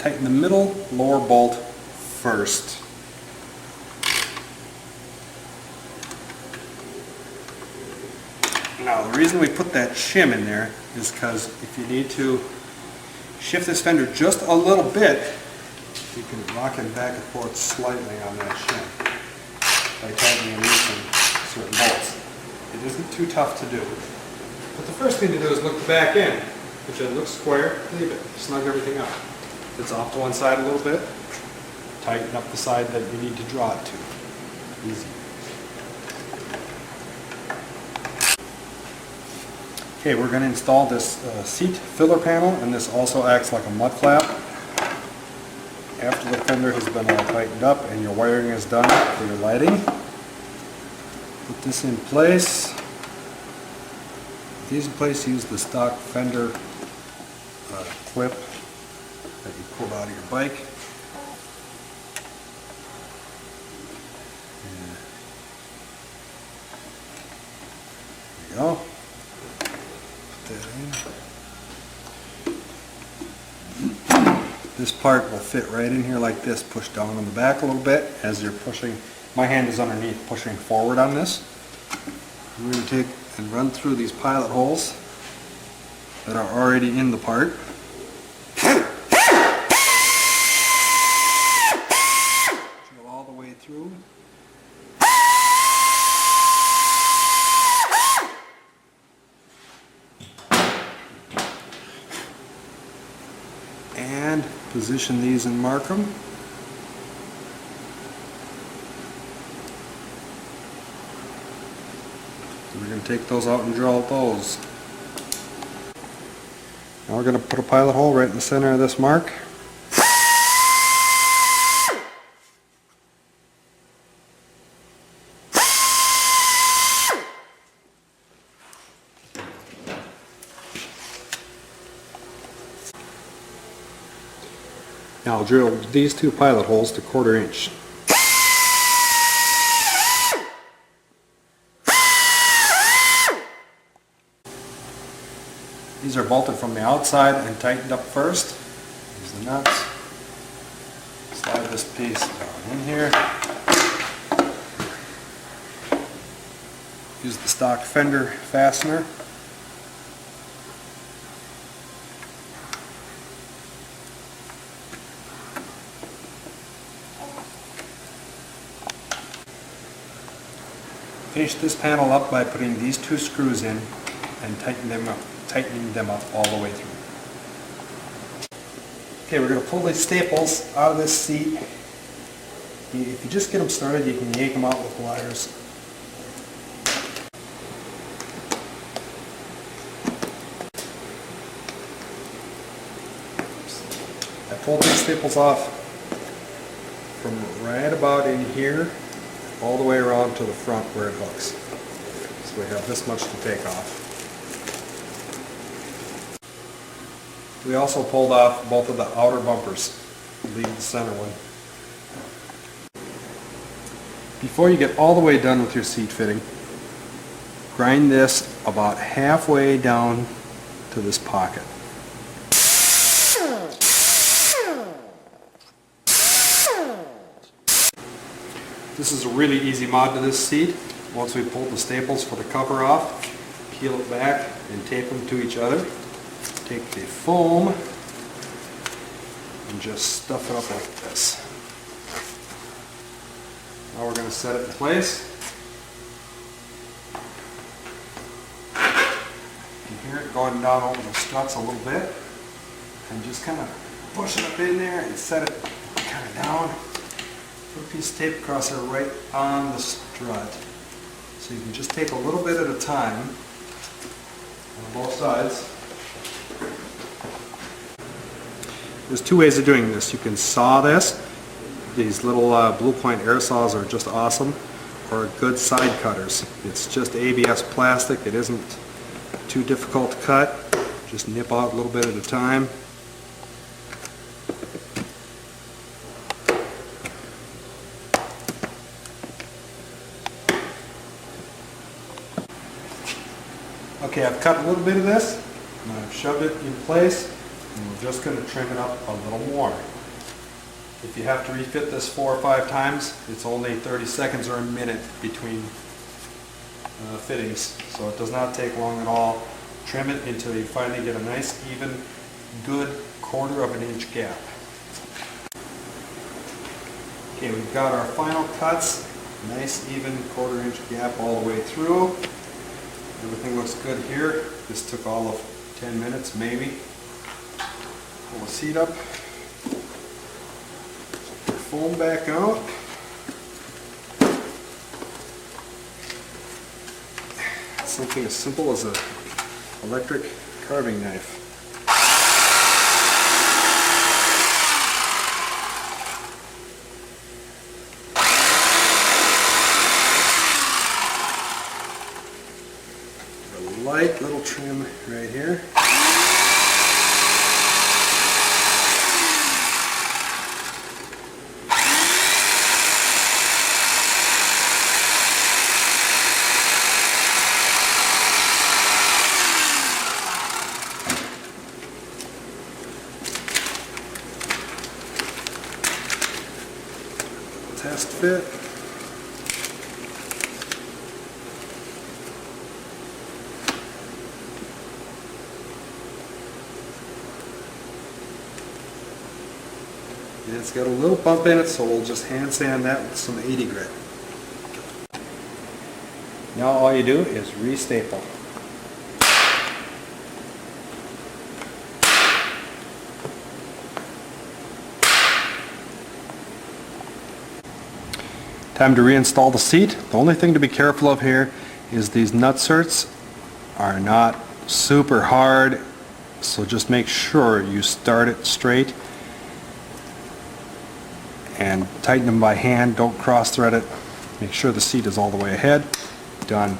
tighten the middle lower bolt first. Now the reason we put that shim in there is because if you need to shift this fender just a little bit, you can rock it back and forth slightly on that shim by tightening and loosening certain bolts. It isn't too tough to do. But the first thing to do is look the back end. If it looks square, leave it. Snug everything up. If it's off to one side a little bit, tighten up the side that you need to draw it to. Easy. Okay, we're going to install this seat filler panel, and this also acts like a mud flap. After the fender has been all tightened up and your wiring is done for your lighting, put this in place. These in place, use the stock fender clip that you pulled out of your bike. There you go. Put that in. This part will fit right in here like this. Push down on the back a little bit as you're pushing. My hand is underneath, pushing forward on this. We're going to take and run through these pilot holes that are already in the part. Go all the way through. And position these and mark them. We're going to take those out and drill out those. Now we're going to put a pilot hole right in the center of this mark. Now I'll drill these two pilot holes to 1/4 inch. These are bolted from the outside and tightened up first. Use the nuts. Slide this piece down in here. Use the stock fender fastener. Finish this panel up by putting these two screws in and tightening them up all the way through. Okay, we're going to pull these staples out of this seat. If you just get them started, you can yank them out with wires. I pulled these staples off from right about in here all the way around to the front where it hooks. So we have this much to take off. We also pulled off both of the outer bumpers, leave the center one. Before you get all the way done with your seat fitting, grind this about halfway down to this pocket. This is a really easy mod to this seat. Once we pull the staples for the cover off, peel it back and tape them to each other. Take the foam and just stuff it up like this. Now we're going to set it in place. You can hear it going down over the struts a little bit, and just kind of push it up in there and set it kind of down. Put a piece of tape across there right on the strut. So you can just take a little bit at a time on both sides. There's two ways of doing this. You can saw this. These little Blue Point air saws are just awesome. Or good side cutters. It's just ABS plastic. It isn't too difficult to cut. Just nip out a little bit at a time. Okay, I've cut a little bit of this, and I've shoved it in place, and we're just going to trim it up a little more. If you have to refit this 4 or 5 times, it's only 30 seconds or a minute between fittings, so it does not take long at all. Trim it until you finally get a nice, even, good 1/4 of an inch gap. Okay, we've got our final cuts. Nice, even 1/4 inch gap all the way through. Everything looks good here. This took all of 10 minutes, maybe. Pull the seat up. Foam back out. Something as simple as an electric carving knife. A light little trim right here. Test fit. It's got a little bump in it, so we'll just hand sand that with some 80 grit. Now all you do is re-staple. Time to reinstall the seat. The only thing to be careful of here is these nutserts are not super hard, so just make sure you start it straight and tighten them by hand. Don't cross thread it. Make sure the seat is all the way ahead. Done.